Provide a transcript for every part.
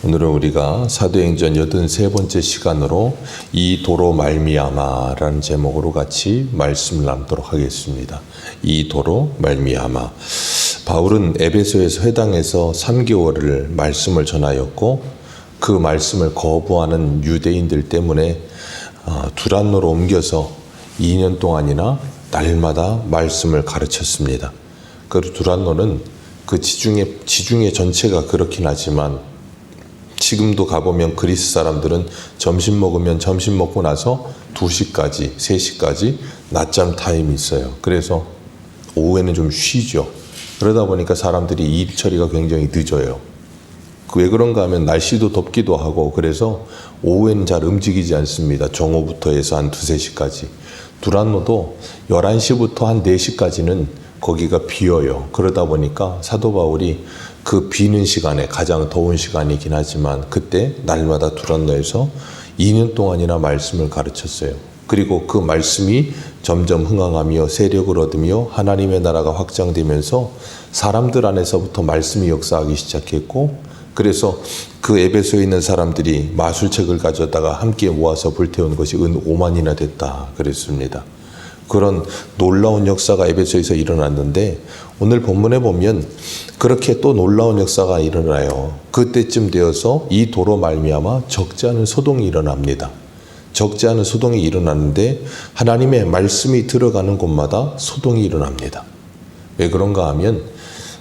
오늘은 우리가 사도행전 83번째 시간으로 이 도로 말미암아라는 제목으로 같이 말씀을 나누도록 하겠습니다. 이 도로 말미암아. 바울은 에베소에서 회당에서 3개월을 말씀을 전하였고 그 말씀을 거부하는 유대인들 때문에 두란노로 옮겨서 2년 동안이나 날마다 말씀을 가르쳤습니다. 그 두란노는 그 지중해 전체가 그렇긴 하지만 지금도 가보면 그리스 사람들은 점심 먹고 나서 2시까지, 3시까지 낮잠 타임이 있어요. 그래서 오후에는 좀 쉬죠. 그러다 보니까 사람들이 일 처리가 굉장히 늦어요. 왜 그런가 하면 날씨도 덥기도 하고 그래서 오후에는 잘 움직이지 않습니다. 정오부터 해서 한 2-3시까지. 두란노도 11시부터 한 4시까지는 거기가 비어요. 그러다 보니까 사도 바울이 그 비는 시간에 가장 더운 시간이긴 하지만 그때 날마다 두란노에서 2년 동안이나 말씀을 가르쳤어요. 그리고 그 말씀이 점점 흥황하며 세력을 얻으며 하나님의 나라가 확장되면서 사람들 안에서부터 말씀이 역사하기 시작했고 그래서 그 에베소에 있는 사람들이 마술책을 가져다가 함께 모아서 불태운 것이 은 5만이나 됐다 그랬습니다. 그런 놀라운 역사가 에베소에서 일어났는데 오늘 본문에 보면 그렇게 또 놀라운 역사가 일어나요. 그때쯤 되어서 이 도로 말미암아 적지 않은 소동이 일어납니다. 적지 않은 소동이 일어났는데 하나님의 말씀이 들어가는 곳마다 소동이 일어납니다. 왜 그런가 하면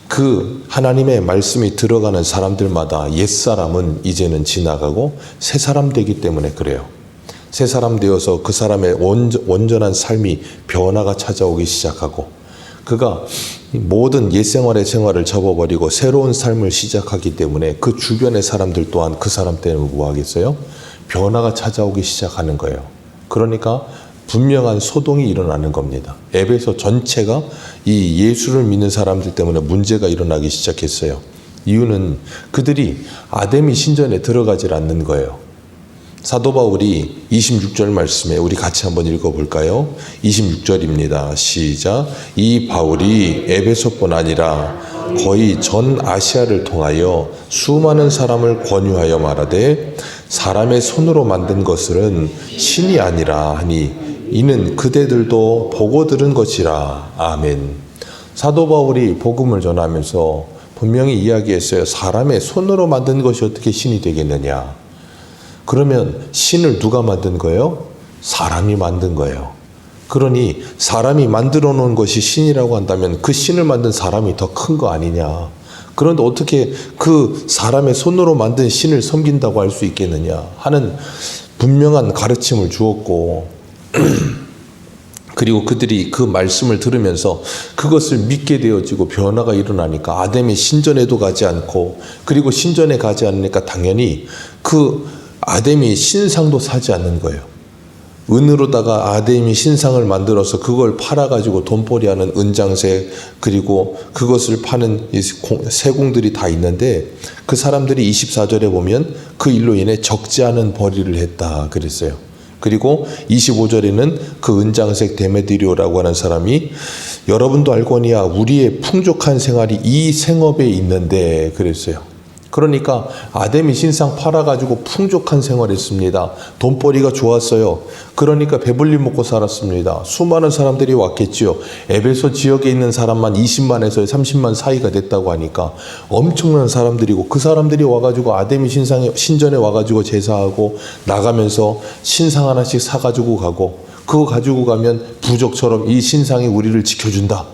그 하나님의 말씀이 들어가는 사람들마다 옛사람은 이제는 지나가고 새 사람 되기 때문에 그래요. 새 사람 되어서 그 사람의 온전한 삶이 변화가 찾아오기 시작하고 그가 모든 옛 생활을 접어버리고 새로운 삶을 시작하기 때문에 그 주변의 사람들 또한 그 사람 때문에 뭐 하겠어요? 변화가 찾아오기 시작하는 거예요. 그러니까 분명한 소동이 일어나는 겁니다. 에베소 전체가 이 예수를 믿는 사람들 때문에 문제가 일어나기 시작했어요. 이유는 그들이 아데미 신전에 들어가질 않는 거예요. 사도 바울이 26절 말씀에 우리 같이 한번 읽어볼까요? 26절입니다. 시작. 이 바울이 에베소뿐 아니라 거의 전 아시아를 통하여 수많은 사람을 권유하여 말하되 사람의 손으로 만든 것은 신이 아니라 하니 이는 그대들도 보고 들은 것이라. 아멘. 사도 바울이 복음을 전하면서 분명히 이야기했어요. 사람의 손으로 만든 것이 어떻게 신이 되겠느냐. 그러면 신을 누가 만든 거예요? 사람이 만든 거예요. 그러니 사람이 만들어 놓은 것이 신이라고 한다면 그 신을 만든 사람이 더 큰 거 아니냐. 그런데 어떻게 그 사람의 손으로 만든 신을 섬긴다고 할 수 있겠느냐 하는 분명한 가르침을 주었고 그리고 그들이 그 말씀을 들으면서 그것을 믿게 되어지고 변화가 일어나니까 아담의 신전에도 가지 않고 그리고 신전에 가지 않으니까 당연히 그 아담이 신상도 사지 않는 거예요. 은으로다가 아담이 신상을 만들어서 그걸 팔아가지고 돈벌이하는 은장색 그리고 그것을 파는 세공들이 다 있는데 그 사람들이 24절에 보면 그 일로 인해 적지 않은 벌이를 했다 그랬어요. 그리고 25절에는 그 은장색 데메드리오라고 하는 사람이 여러분도 알거니와 우리의 풍족한 생활이 이 생업에 있는데 그랬어요. 그러니까 아담이 신상 팔아가지고 풍족한 생활했습니다. 돈벌이가 좋았어요. 그러니까 배불리 먹고 살았습니다. 수많은 사람들이 왔겠지요. 에베소 지역에 있는 사람만 20만에서 30만 사이가 됐다고 하니까 엄청난 사람들이고 그 사람들이 와가지고 아담이 신전에 와가지고 제사하고 나가면서 신상 하나씩 사가지고 가고 그거 가지고 가면 부족처럼 이 신상이 우리를 지켜준다.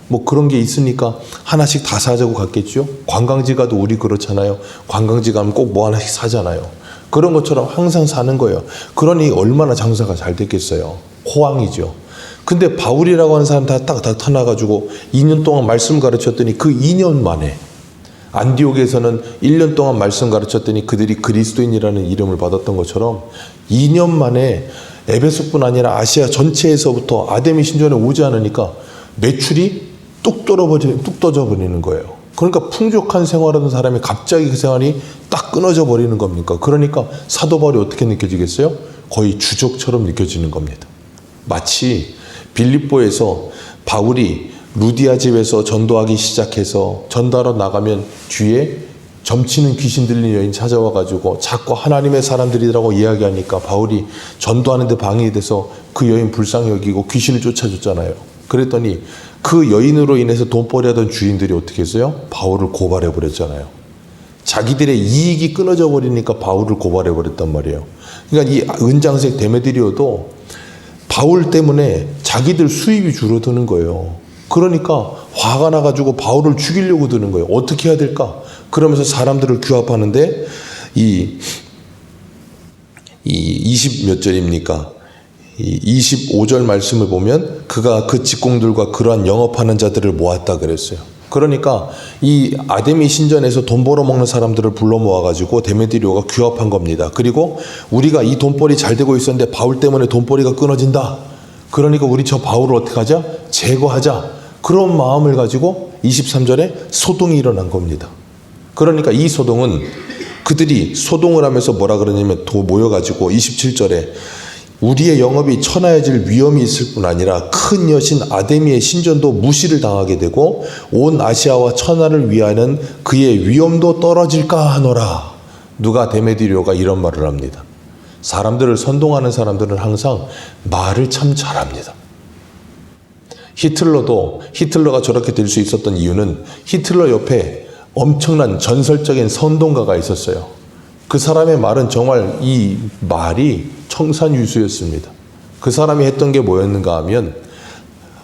뭐 그런 게 있으니까 하나씩 다 사자고 갔겠죠. 관광지 가도 우리 그렇잖아요. 관광지 가면 꼭 뭐 하나씩 사잖아요. 그런 것처럼 항상 사는 거예요. 그러니 얼마나 장사가 잘 됐겠어요. 호황이죠. 근데 바울이라고 하는 사람 딱 나타나가지고 2년 동안 말씀 가르쳤더니 그 2년 만에 안디옥에서는 1년 동안 말씀 가르쳤더니 그들이 그리스도인이라는 이름을 받았던 것처럼 2년 만에 에베소뿐 아니라 아시아 전체에서부터 아담이 신전에 오지 않으니까 매출이 뚝 떨어져 버리는 거예요. 그러니까 풍족한 생활하던 사람이 갑자기 그 생활이 딱 끊어져 버리는 겁니까? 그러니까 사도 바울이 어떻게 느껴지겠어요? 거의 주적처럼 느껴지는 겁니다. 마치 빌립보에서 바울이 루디아 집에서 전도하기 시작해서 전도하러 나가면 뒤에 점치는 귀신 들린 여인 찾아와가지고 자꾸 하나님의 사람들이라고 이야기하니까 바울이 전도하는데 방해가 돼서 그 여인 불쌍히 여기고 귀신을 쫓아줬잖아요. 그랬더니 그 여인으로 인해서 돈벌이 하던 주인들이 어떻게 했어요? 바울을 고발해 버렸잖아요. 자기들의 이익이 끊어져 버리니까 바울을 고발해 버렸단 말이에요. 그러니까 이 은장색 데메드리오도 바울 때문에 자기들 수입이 줄어드는 거예요. 그러니까 화가 나가지고 바울을 죽이려고 드는 거예요. 어떻게 해야 될까? 그러면서 사람들을 규합하는데 이 20 몇 절입니까? 이 25절 말씀을 보면 그가 그 직공들과 그러한 영업하는 자들을 모았다 그랬어요. 그러니까 이 아데미 신전에서 돈 벌어먹는 사람들을 불러 모아가지고 데메드리오가 규합한 겁니다. 그리고 우리가 이 돈벌이 잘 되고 있었는데 바울 때문에 돈벌이가 끊어진다. 그러니까 우리 저 바울을 어떻게 하자? 제거하자. 그런 마음을 가지고 23절에 소동이 일어난 겁니다. 그러니까 이 소동은 그들이 소동을 하면서 뭐라 그러냐면 모여가지고 27절에 우리의 영업이 천하해질 위험이 있을 뿐 아니라 큰 여신 아데미의 신전도 무시를 당하게 되고 온 아시아와 천하를 위하는 그의 위엄도 떨어질까 하노라. 누가? 데메드리오가 이런 말을 합니다. 사람들을 선동하는 사람들은 항상 말을 참 잘합니다. 히틀러가 저렇게 될 수 있었던 이유는 히틀러 옆에 엄청난 전설적인 선동가가 있었어요. 그 사람의 말은 정말 이 말이 청산유수였습니다. 그 사람이 했던 게 뭐였는가 하면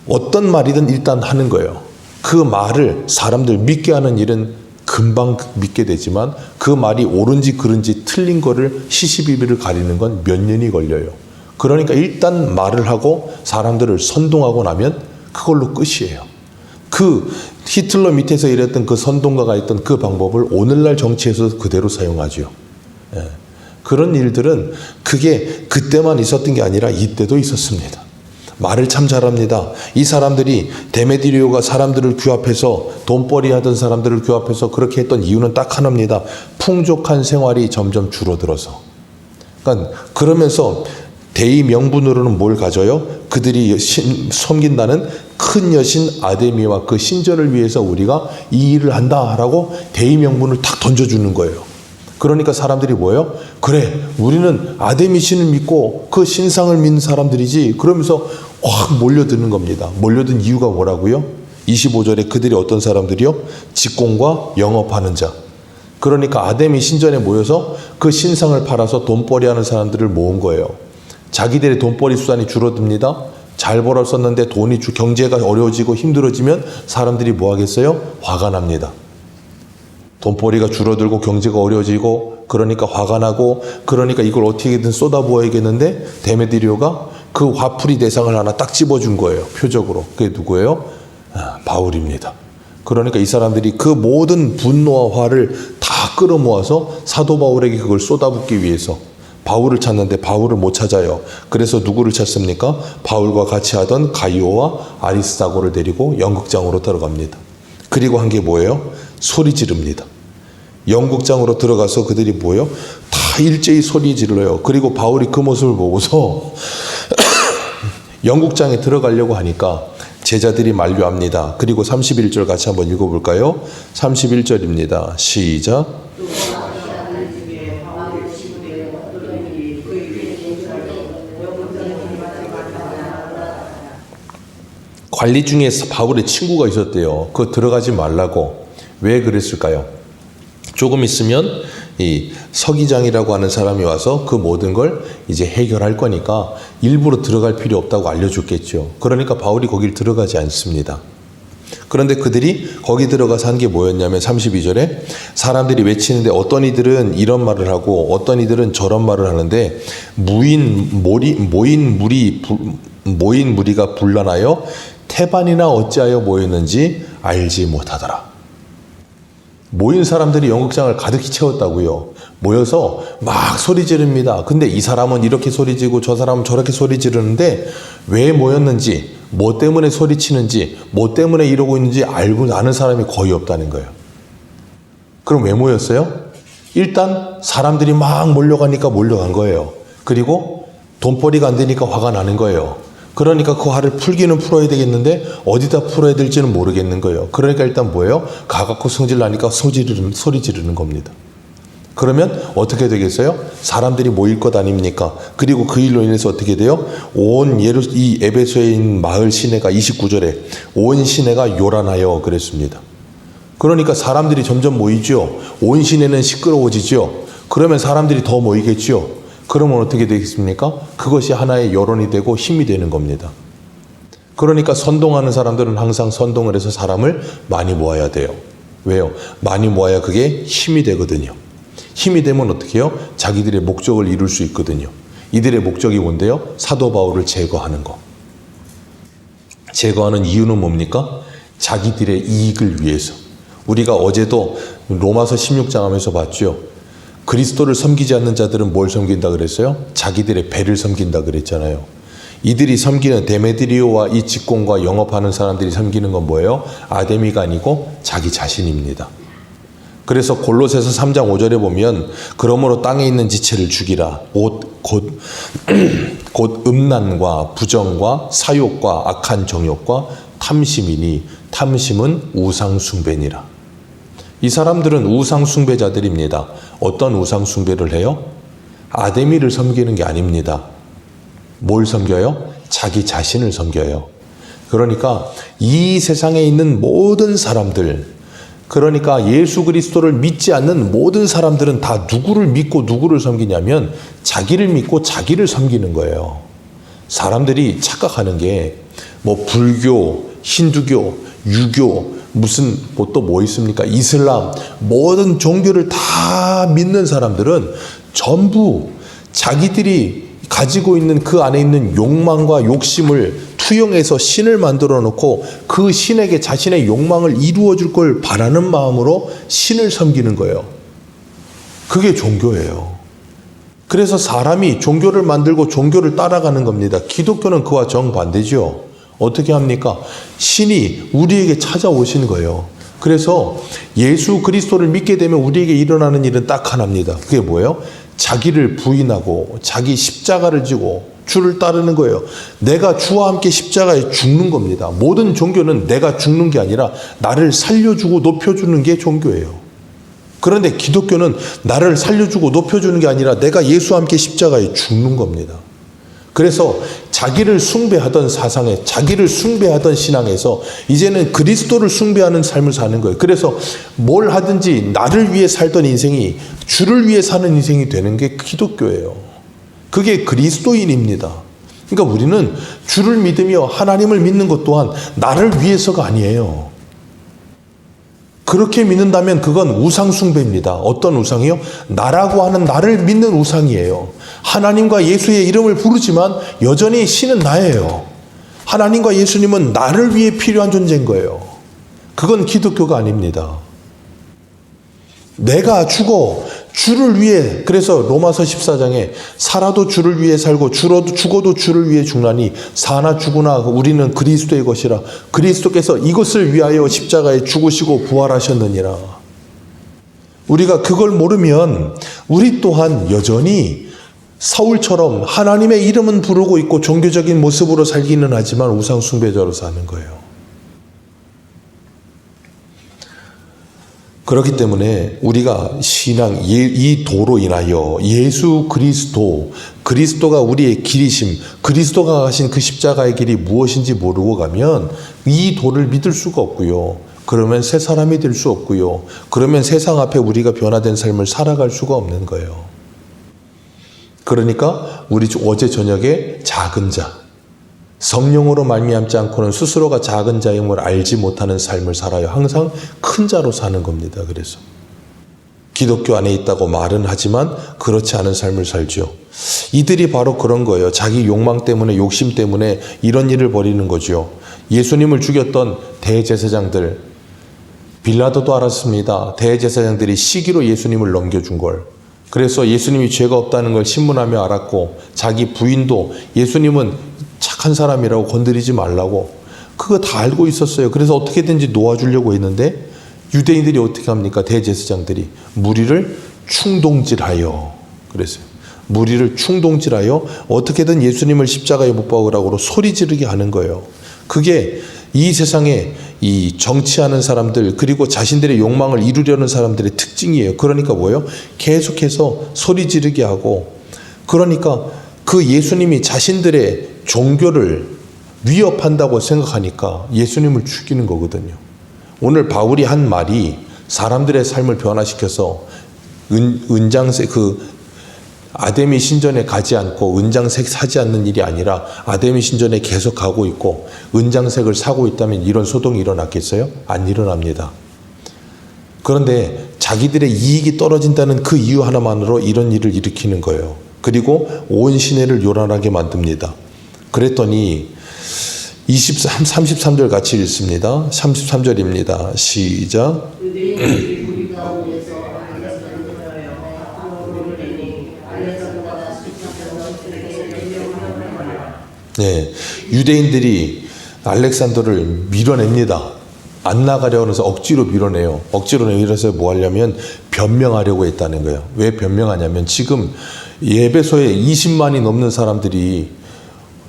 어떤 말이든 일단 하는 거예요. 그 말을 사람들 믿게 하는 일은 금방 믿게 되지만 그 말이 옳은지 그른지 틀린 거를 시시비비를 가리는 건 몇 년이 걸려요. 그러니까 일단 말을 하고 사람들을 선동하고 나면 그걸로 끝이에요. 그 히틀러 밑에서 일했던 그 선동가가 있던 그 방법을 오늘날 정치에서 그대로 사용하죠. 예. 그런 일들은 그게 그때만 있었던 게 아니라 이때도 있었습니다. 말을 참 잘합니다. 이 사람들이 데메드리오가 사람들을 규합해서 돈벌이 하던 사람들을 규합해서 그렇게 했던 이유는 딱 하나입니다. 풍족한 생활이 점점 줄어들어서. 그러니까 그러면서 대의 명분으로는 뭘 가져요? 그들이 섬긴다는 큰 여신 아데미와 그 신전을 위해서 우리가 이 일을 한다라고 대의 명분을 탁 던져주는 거예요. 그러니까 사람들이 뭐예요? 그래, 우리는 아데미 신을 믿고 그 신상을 믿는 사람들이지. 그러면서 확 몰려드는 겁니다. 몰려든 이유가 뭐라고요? 25절에 그들이 어떤 사람들이요? 직공과 영업하는 자. 그러니까 아데미 신전에 모여서 그 신상을 팔아서 돈벌이 하는 사람들을 모은 거예요. 자기들의 돈벌이 수단이 줄어듭니다. 잘 벌었었는데 경제가 어려워지고 힘들어지면 사람들이 뭐 하겠어요? 화가 납니다. 돈벌이가 줄어들고 경제가 어려워지고 그러니까 화가 나고 그러니까 이걸 어떻게든 쏟아부어야겠는데 데메드리오가 그 화풀이 대상을 하나 딱 집어준 거예요. 표적으로. 그게 누구예요? 바울입니다. 그러니까 이 사람들이 그 모든 분노와 화를 다 끌어모아서 사도 바울에게 그걸 쏟아붓기 위해서 바울을 찾는데 바울을 못 찾아요. 그래서 누구를 찾습니까? 바울과 같이 하던 가이오와 아리스다고를 데리고 연극장으로 들어갑니다. 그리고 한 게 뭐예요? 소리 지릅니다. 연극장으로 들어가서 그들이 뭐예요? 다 일제히 소리 질러요. 그리고 바울이 그 모습을 보고서 연극장에 들어가려고 하니까 제자들이 만류합니다. 그리고 31절 같이 한번 읽어볼까요? 31절입니다. 시작. 관리 중에 바울의 친구가 있었대요. 그거 들어가지 말라고. 왜 그랬을까요? 조금 있으면 이 서기장이라고 하는 사람이 와서 그 모든 걸 이제 해결할 거니까 일부러 들어갈 필요 없다고 알려줬겠죠. 그러니까 바울이 거길 들어가지 않습니다. 그런데 그들이 거기 들어가서 한 게 뭐였냐면 32절에 사람들이 외치는데 어떤 이들은 이런 말을 하고 어떤 이들은 저런 말을 하는데 모인 무리가 분란하여 태반이나 어찌하여 모였는지 알지 못하더라. 모인 사람들이 연극장을 가득히 채웠다고요. 모여서 막 소리 지릅니다. 근데 이 사람은 이렇게 소리 지르고 저 사람은 저렇게 소리 지르는데 왜 모였는지, 뭐 때문에 소리치는지, 뭐 때문에 이러고 있는지 알고 아는 사람이 거의 없다는 거예요. 그럼 왜 모였어요? 일단 사람들이 막 몰려가니까 몰려간 거예요. 그리고 돈벌이가 안 되니까 화가 나는 거예요. 그러니까 그 화를 풀기는 풀어야 되겠는데 어디다 풀어야 될지는 모르겠는 거예요. 그러니까 일단 뭐예요? 가갖고 성질 나니까 소리 지르는 겁니다. 그러면 어떻게 되겠어요? 사람들이 모일 것 아닙니까? 그리고 그 일로 인해서 어떻게 돼요? 이 에베소에 있는 마을 시내가 29절에 온 시내가 요란하여 그랬습니다. 그러니까 사람들이 점점 모이죠. 온 시내는 시끄러워지죠. 그러면 사람들이 더 모이겠죠. 그러면 어떻게 되겠습니까? 그것이 하나의 여론이 되고 힘이 되는 겁니다. 그러니까 선동하는 사람들은 항상 선동을 해서 사람을 많이 모아야 돼요. 왜요? 많이 모아야 그게 힘이 되거든요. 힘이 되면 어떻게 해요? 자기들의 목적을 이룰 수 있거든요. 이들의 목적이 뭔데요? 사도 바울을 제거하는 거. 제거하는 이유는 뭡니까? 자기들의 이익을 위해서. 우리가 어제도 로마서 16장 하면서 봤죠. 그리스도를 섬기지 않는 자들은 뭘 섬긴다 그랬어요? 자기들의 배를 섬긴다 그랬잖아요. 이들이 섬기는 데메드리오와 이 직공과 영업하는 사람들이 섬기는 건 뭐예요? 아데미가 아니고 자기 자신입니다. 그래서 골로새서 3장 5절에 보면 그러므로 땅에 있는 지체를 죽이라. 곧 음란과 부정과 사욕과 악한 정욕과 탐심이니 탐심은 우상 숭배니라. 이 사람들은 우상 숭배자들입니다. 어떤 우상 숭배를 해요? 아데미를 섬기는 게 아닙니다. 뭘 섬겨요? 자기 자신을 섬겨요. 그러니까 이 세상에 있는 모든 사람들, 그러니까 예수 그리스도를 믿지 않는 모든 사람들은 다 누구를 믿고 누구를 섬기냐면 자기를 믿고 자기를 섬기는 거예요. 사람들이 착각하는 게 뭐 불교, 힌두교, 유교, 무슨 또 뭐 있습니까? 이슬람, 모든 종교를 다 믿는 사람들은 전부 자기들이 가지고 있는 그 안에 있는 욕망과 욕심을 투영해서 신을 만들어 놓고 그 신에게 자신의 욕망을 이루어 줄 걸 바라는 마음으로 신을 섬기는 거예요. 그게 종교예요. 그래서 사람이 종교를 만들고 종교를 따라가는 겁니다. 기독교는 그와 정반대죠. 어떻게 합니까? 신이 우리에게 찾아오신 거예요. 그래서 예수 그리스도를 믿게 되면 우리에게 일어나는 일은 딱 하나입니다. 그게 뭐예요? 자기를 부인하고 자기 십자가를 지고 주를 따르는 거예요. 내가 주와 함께 십자가에 죽는 겁니다. 모든 종교는 내가 죽는 게 아니라 나를 살려주고 높여주는 게 종교예요. 그런데 기독교는 나를 살려주고 높여주는 게 아니라 내가 예수와 함께 십자가에 죽는 겁니다. 그래서 자기를 숭배하던 사상에, 자기를 숭배하던 신앙에서 이제는 그리스도를 숭배하는 삶을 사는 거예요. 그래서 뭘 하든지 나를 위해 살던 인생이 주를 위해 사는 인생이 되는 게 기독교예요. 그게 그리스도인입니다. 그러니까 우리는 주를 믿으며 하나님을 믿는 것 또한 나를 위해서가 아니에요. 그렇게 믿는다면 그건 우상 숭배입니다. 어떤 우상이요? 나라고 하는 나를 믿는 우상이에요. 하나님과 예수의 이름을 부르지만 여전히 신은 나예요. 하나님과 예수님은 나를 위해 필요한 존재인 거예요. 그건 기독교가 아닙니다. 내가 죽어 주를 위해, 그래서 로마서 14장에 살아도 주를 위해 살고 죽어도 주를 위해 죽나니 사나 죽으나 우리는 그리스도의 것이라. 그리스도께서 이것을 위하여 십자가에 죽으시고 부활하셨느니라. 우리가 그걸 모르면 우리 또한 여전히 사울처럼 하나님의 이름은 부르고 있고 종교적인 모습으로 살기는 하지만 우상 숭배자로 사는 거예요. 그렇기 때문에 우리가 신앙, 이 도로 인하여 예수 그리스도가 우리의 길이심, 그리스도가 가신 그 십자가의 길이 무엇인지 모르고 가면 이 도를 믿을 수가 없고요. 그러면 새 사람이 될 수 없고요. 그러면 세상 앞에 우리가 변화된 삶을 살아갈 수가 없는 거예요. 그러니까 우리 어제 저녁에 작은 자, 성령으로 말미암지 않고는 스스로가 작은 자임을 알지 못하는 삶을 살아요. 항상 큰 자로 사는 겁니다. 그래서 기독교 안에 있다고 말은 하지만 그렇지 않은 삶을 살죠. 이들이 바로 그런 거예요. 자기 욕망 때문에, 욕심 때문에 이런 일을 벌이는 거죠. 예수님을 죽였던 대제사장들, 빌라도도 알았습니다. 대제사장들이 시기로 예수님을 넘겨준 걸. 그래서 예수님이 죄가 없다는 걸 신문하며 알았고, 자기 부인도 예수님은 착한 사람이라고 건드리지 말라고, 그거 다 알고 있었어요. 그래서 어떻게든지 놓아주려고 했는데 유대인들이 어떻게 합니까? 대제사장들이 무리를 충동질하여 그랬어요. 무리를 충동질하여 어떻게든 예수님을 십자가에 못 박으라고 소리 지르게 하는 거예요. 그게 이 세상에 이 정치하는 사람들 그리고 자신들의 욕망을 이루려는 사람들의 특징이에요. 그러니까 뭐예요? 계속해서 소리 지르게 하고, 그러니까 그 예수님이 자신들의 종교를 위협한다고 생각하니까 예수님을 죽이는 거거든요. 오늘 바울이 한 말이 사람들의 삶을 변화시켜서 은장색 아데미 신전에 가지 않고 은장색 사지 않는 일이 아니라 아데미 신전에 계속 가고 있고 은장색을 사고 있다면 이런 소동이 일어났겠어요? 안 일어납니다. 그런데 자기들의 이익이 떨어진다는 그 이유 하나만으로 이런 일을 일으키는 거예요. 그리고 온 시내를 요란하게 만듭니다. 그랬더니 33절 같이 읽습니다. 33절입니다. 시작. 네, 유대인들이 알렉산더를 밀어냅니다. 안 나가려고 해서 억지로 밀어내요. 억지로 밀어서 뭐 하려면 변명하려고 했다는 거예요. 왜 변명하냐면 지금 예배소에 20만이 넘는 사람들이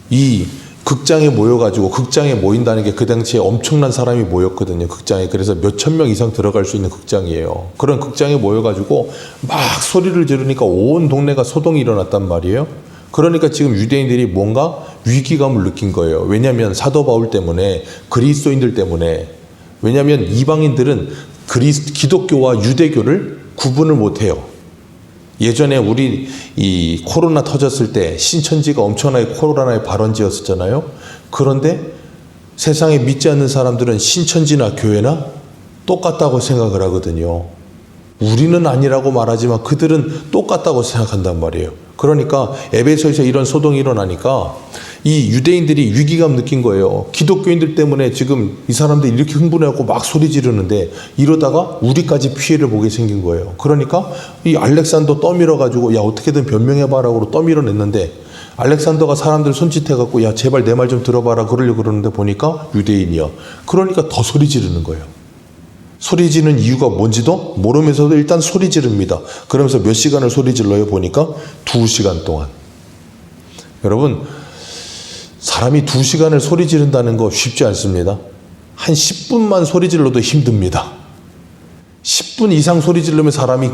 이 극장에 모여가지고, 극장에 모인다는 게 그 당시에 엄청난 사람이 모였거든요. 극장에. 그래서 몇천 명 이상 들어갈 수 있는 극장이에요. 그런 극장에 모여가지고 막 소리를 지르니까 온 동네가 소동이 일어났단 말이에요. 그러니까 지금 유대인들이 뭔가 위기감을 느낀 거예요. 왜냐하면 사도 바울 때문에, 그리스도인들 때문에. 왜냐하면 이방인들은 기독교와 유대교를 구분을 못해요. 예전에 우리 이 코로나 터졌을 때 신천지가 엄청나게 코로나의 발원지였었잖아요. 그런데 세상에 믿지 않는 사람들은 신천지나 교회나 똑같다고 생각을 하거든요. 우리는 아니라고 말하지만 그들은 똑같다고 생각한단 말이에요. 그러니까 에베소에서 이런 소동이 일어나니까 이 유대인들이 위기감 느낀 거예요. 기독교인들 때문에 지금 이 사람들이 이렇게 흥분해갖고 막 소리 지르는데 이러다가 우리까지 피해를 보게 생긴 거예요. 그러니까 이 알렉산더 떠밀어가지고 야 어떻게든 변명해봐라고 떠밀어냈는데 알렉산더가 사람들 손짓해갖고 야 제발 내 말 좀 들어봐라 그러려고 그러는데 보니까 유대인이야. 그러니까 더 소리 지르는 거예요. 소리 지르는 이유가 뭔지도 모르면서도 일단 소리 지릅니다. 그러면서 몇 시간을 소리 질러요? 보니까 2시간 동안. 여러분, 사람이 2시간을 소리 지른다는 거 쉽지 않습니다. 한 10분만 소리 질러도 힘듭니다. 10분 이상 소리 지르면 사람이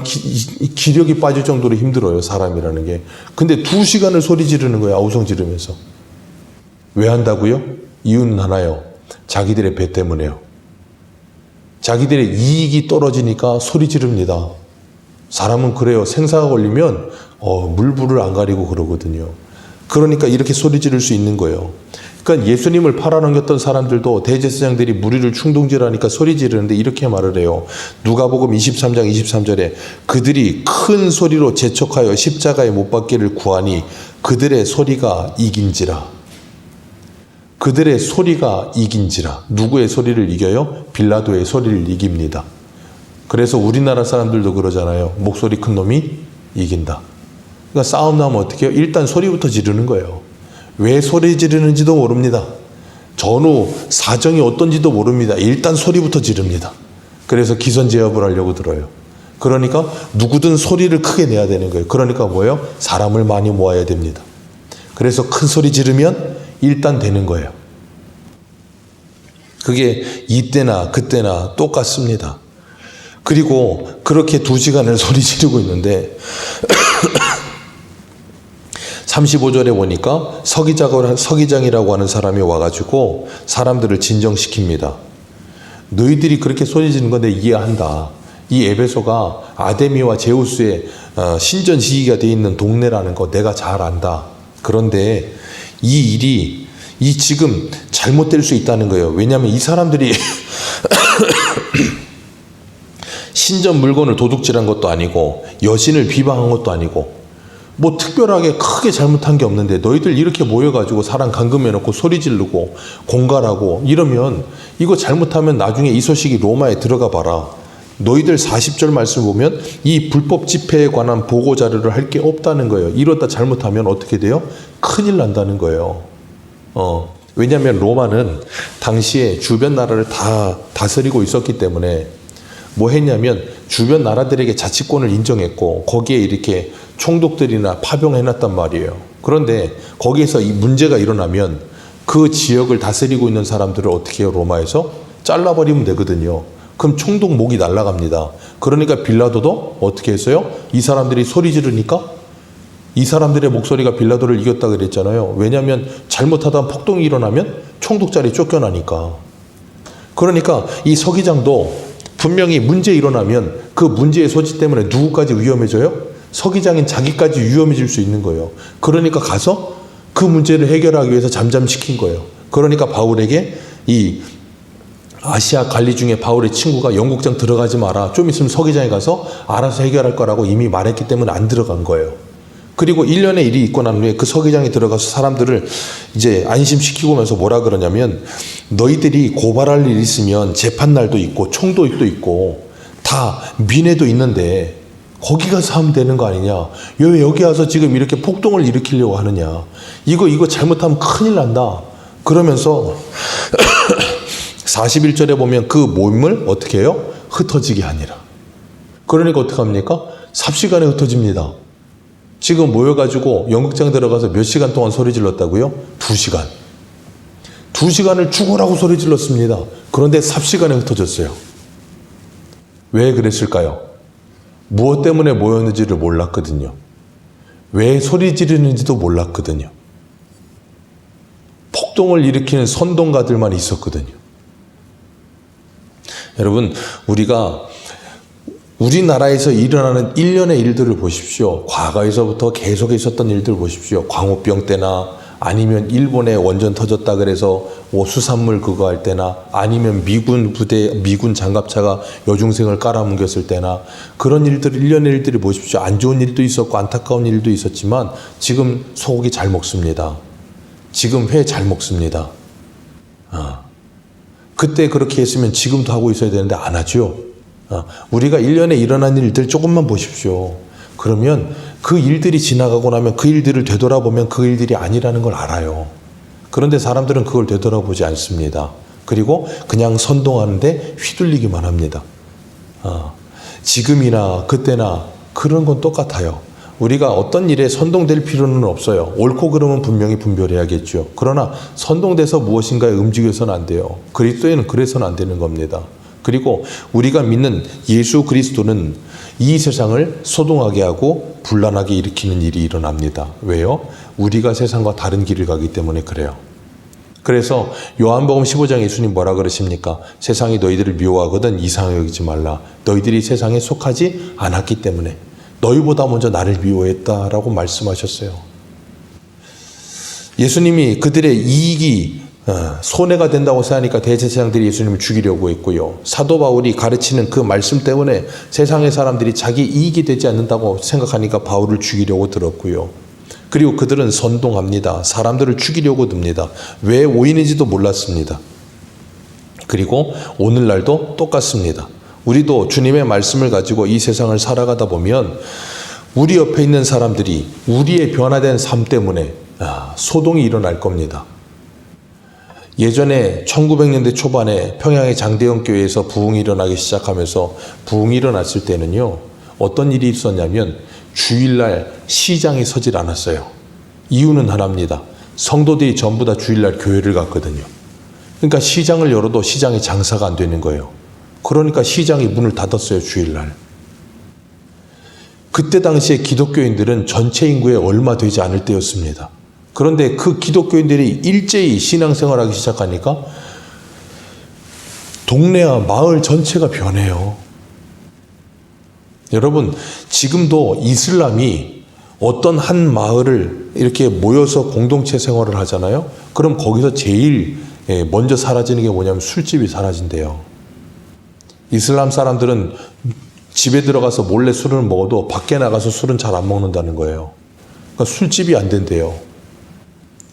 기력이 빠질 정도로 힘들어요. 사람이라는 게. 근데 2시간을 소리 지르는 거예요. 아우성 지르면서. 왜 한다고요? 이유는 하나요. 자기들의 배 때문에요. 자기들의 이익이 떨어지니까 소리 지릅니다. 사람은 그래요. 생사가 걸리면 물불을 안 가리고 그러거든요. 그러니까 이렇게 소리 지를 수 있는 거예요. 그러니까 예수님을 팔아넘겼던 사람들도 대제사장들이 무리를 충동질하니까 소리 지르는데 이렇게 말을 해요. 누가복음 23장 23절에 그들이 큰 소리로 재촉하여 십자가에 못 박기를 구하니 그들의 소리가 이긴지라. 그들의 소리가 이긴지라. 누구의 소리를 이겨요? 빌라도의 소리를 이깁니다. 그래서 우리나라 사람들도 그러잖아요. 목소리 큰 놈이 이긴다. 그러니까 싸움 나면 어떻게 해요? 일단 소리부터 지르는 거예요. 왜 소리 지르는지도 모릅니다. 전후 사정이 어떤지도 모릅니다. 일단 소리부터 지릅니다. 그래서 기선제압을 하려고 들어요. 그러니까 누구든 소리를 크게 내야 되는 거예요. 그러니까 뭐예요? 사람을 많이 모아야 됩니다. 그래서 큰 소리 지르면 일단 되는 거예요. 그게 이때나 그때나 똑같습니다. 그리고 그렇게 2시간을 소리 지르고 있는데 35절에 보니까 서기장이라고 하는 사람이 와가지고 사람들을 진정시킵니다. 너희들이 그렇게 소리 지르는 건데 이해한다. 이 에베소가 아데미와 제우스의 신전 시기가 되어 있는 동네라는 거 내가 잘 안다. 그런데 이 일이 지금 잘못될 수 있다는 거예요. 왜냐하면 이 사람들이 신전 물건을 도둑질한 것도 아니고 여신을 비방한 것도 아니고 뭐 특별하게 크게 잘못한 게 없는데 너희들 이렇게 모여가지고 사람 감금해놓고 소리 지르고 공갈하고 이러면 이거 잘못하면 나중에 이 소식이 로마에 들어가 봐라. 너희들 40절 말씀 보면 이 불법 집회에 관한 보고 자료를 할 게 없다는 거예요. 이러다 잘못하면 어떻게 돼요? 큰일 난다는 거예요. 왜냐하면 로마는 당시에 주변 나라를 다 다스리고 있었기 때문에 뭐 했냐면 주변 나라들에게 자치권을 인정했고 거기에 이렇게 총독들이나 파병해놨단 말이에요. 그런데 거기에서 이 문제가 일어나면 그 지역을 다스리고 있는 사람들을 어떻게 해요? 로마에서 잘라버리면 되거든요. 그럼 총독 목이 날아갑니다. 그러니까 빌라도도 어떻게 했어요? 이 사람들이 소리 지르니까 이 사람들의 목소리가 빌라도를 이겼다 그랬잖아요. 왜냐하면 잘못하다 폭동이 일어나면 총독 자리 쫓겨나니까. 그러니까 이 서기장도 분명히 문제 일어나면 그 문제의 소지 때문에 누구까지 위험해져요? 서기장인 자기까지 위험해질 수 있는 거예요. 그러니까 가서 그 문제를 해결하기 위해서 잠잠시킨 거예요. 그러니까 바울에게 이 아시아 관리 중에 바울의 친구가 영국장 들어가지 마라. 좀 있으면 서기장에 가서 알아서 해결할 거라고 이미 말했기 때문에 안 들어간 거예요. 그리고 1년의 일이 있고 난 후에 그 서기장에 들어가서 사람들을 이제 안심시키고 면서 뭐라 그러냐면 너희들이 고발할 일 있으면 재판날도 있고 총도도 있고 다 민회도 있는데 거기 가서 하면 되는 거 아니냐. 왜 여기 와서 지금 이렇게 폭동을 일으키려고 하느냐. 이거 잘못하면 큰일 난다. 그러면서 41절에 보면 그 몸을 어떻게 해요? 흩어지게 하니라. 그러니까 어떻게 합니까? 삽시간에 흩어집니다. 지금 모여가지고 연극장 들어가서 몇 시간 동안 소리 질렀다고요? 2시간. 2시간을 죽으라고 소리 질렀습니다. 그런데 삽시간에 흩어졌어요. 왜 그랬을까요? 무엇 때문에 모였는지를 몰랐거든요. 왜 소리 지르는지도 몰랐거든요. 폭동을 일으키는 선동가들만 있었거든요. 여러분, 우리가 우리나라에서 일어나는 일련의 일들을 보십시오. 과거에서부터 계속 있었던 일들 보십시오. 광우병 때나 아니면 일본에 원전 터졌다 그래서 수산물 그거 할 때나 아니면 미군 부대, 미군 장갑차가 여중생을 깔아뭉겼을 때나 그런 일들, 일련의 일들을 보십시오. 안 좋은 일도 있었고 안타까운 일도 있었지만 지금 소고기 잘 먹습니다. 지금 회 잘 먹습니다. 그때 그렇게 했으면 지금도 하고 있어야 되는데 안 하죠. 우리가 1년에 일어난 일들 조금만 보십시오. 그러면 그 일들이 지나가고 나면 그 일들을 되돌아보면 그 일들이 아니라는 걸 알아요. 그런데 사람들은 그걸 되돌아보지 않습니다. 그리고 그냥 선동하는데 휘둘리기만 합니다. 지금이나 그때나 그런 건 똑같아요. 우리가 어떤 일에 선동될 필요는 없어요. 옳고 그름은 분명히 분별해야겠죠. 그러나 선동돼서 무엇인가에 움직여서는 안 돼요. 그리스도에는 그래서는 안 되는 겁니다. 그리고 우리가 믿는 예수 그리스도는 이 세상을 소동하게 하고 분란하게 일으키는 일이 일어납니다. 왜요? 우리가 세상과 다른 길을 가기 때문에 그래요. 그래서 요한복음 15장 예수님 뭐라 그러십니까? 세상이 너희들을 미워하거든 이상하게 여기지 말라. 너희들이 세상에 속하지 않았기 때문에 너희보다 먼저 나를 미워했다라고 말씀하셨어요. 예수님이 그들의 이익이 손해가 된다고 생각하니까 대제사장들이 예수님을 죽이려고 했고요. 사도 바울이 가르치는 그 말씀 때문에 세상의 사람들이 자기 이익이 되지 않는다고 생각하니까 바울을 죽이려고 들었고요. 그리고 그들은 선동합니다. 사람들을 죽이려고 듭니다. 왜 오인인지도 몰랐습니다. 그리고 오늘날도 똑같습니다. 우리도 주님의 말씀을 가지고 이 세상을 살아가다 보면 우리 옆에 있는 사람들이 우리의 변화된 삶 때문에 소동이 일어날 겁니다. 예전에 1900년대 초반에 평양의 장대영 교회에서 부흥이 일어나기 시작하면서 부흥이 일어났을 때는요. 어떤 일이 있었냐면 주일날 시장에 서질 않았어요. 이유는 하나입니다. 성도들이 전부 다 주일날 교회를 갔거든요. 그러니까 시장을 열어도 시장에 장사가 안 되는 거예요. 그러니까 시장이 문을 닫았어요. 주일날. 그때 당시에 기독교인들은 전체 인구의 얼마 되지 않을 때였습니다. 그런데 그 기독교인들이 일제히 신앙생활하기 시작하니까 동네와 마을 전체가 변해요. 여러분, 지금도 이슬람이 어떤 한 마을을 이렇게 모여서 공동체 생활을 하잖아요. 그럼 거기서 제일 먼저 사라지는 게 뭐냐면 술집이 사라진대요. 이슬람 사람들은 집에 들어가서 몰래 술을 먹어도 밖에 나가서 술은 잘 안 먹는다는 거예요. 그러니까 술집이 안 된대요.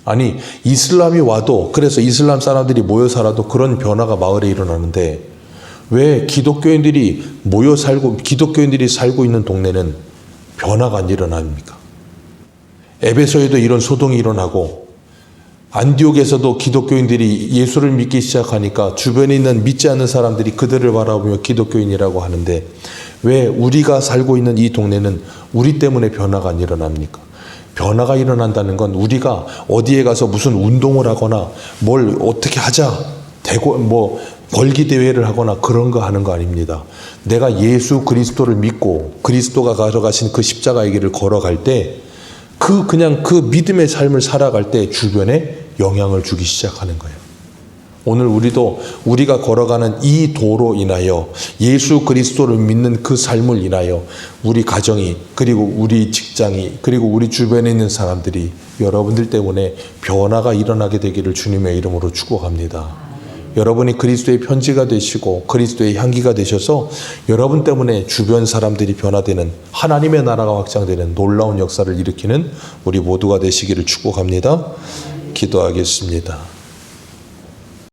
아니, 이슬람이 와도, 그래서 이슬람 사람들이 모여 살아도 그런 변화가 마을에 일어나는데 왜 기독교인들이 모여 살고, 기독교인들이 살고 있는 동네는 변화가 안 일어납니까? 에베소에도 이런 소동이 일어나고 안디옥에서도 기독교인들이 예수를 믿기 시작하니까 주변에 있는 믿지 않는 사람들이 그들을 바라보며 기독교인이라고 하는데 왜 우리가 살고 있는 이 동네는 우리 때문에 변화가 안 일어납니까? 변화가 일어난다는 건 우리가 어디에 가서 무슨 운동을 하거나 뭘 어떻게 하자, 벌기 대회를 하거나 그런 거 하는 거 아닙니다. 내가 예수 그리스도를 믿고 그리스도가 가져가신 그 십자가의 길을 걸어갈 때 그냥 그 믿음의 삶을 살아갈 때 주변에 영향을 주기 시작하는 거예요. 오늘 우리가 걸어가는 이 도로 인하여 예수 그리스도를 믿는 그 삶을 인하여 우리 가정이, 그리고 우리 직장이, 그리고 우리 주변에 있는 사람들이 여러분들 때문에 변화가 일어나게 되기를 주님의 이름으로 축복합니다. 여러분이 그리스도의 편지가 되시고 그리스도의 향기가 되셔서 여러분 때문에 주변 사람들이 변화되는, 하나님의 나라가 확장되는 놀라운 역사를 일으키는 우리 모두가 되시기를 축복합니다. 기도하겠습니다.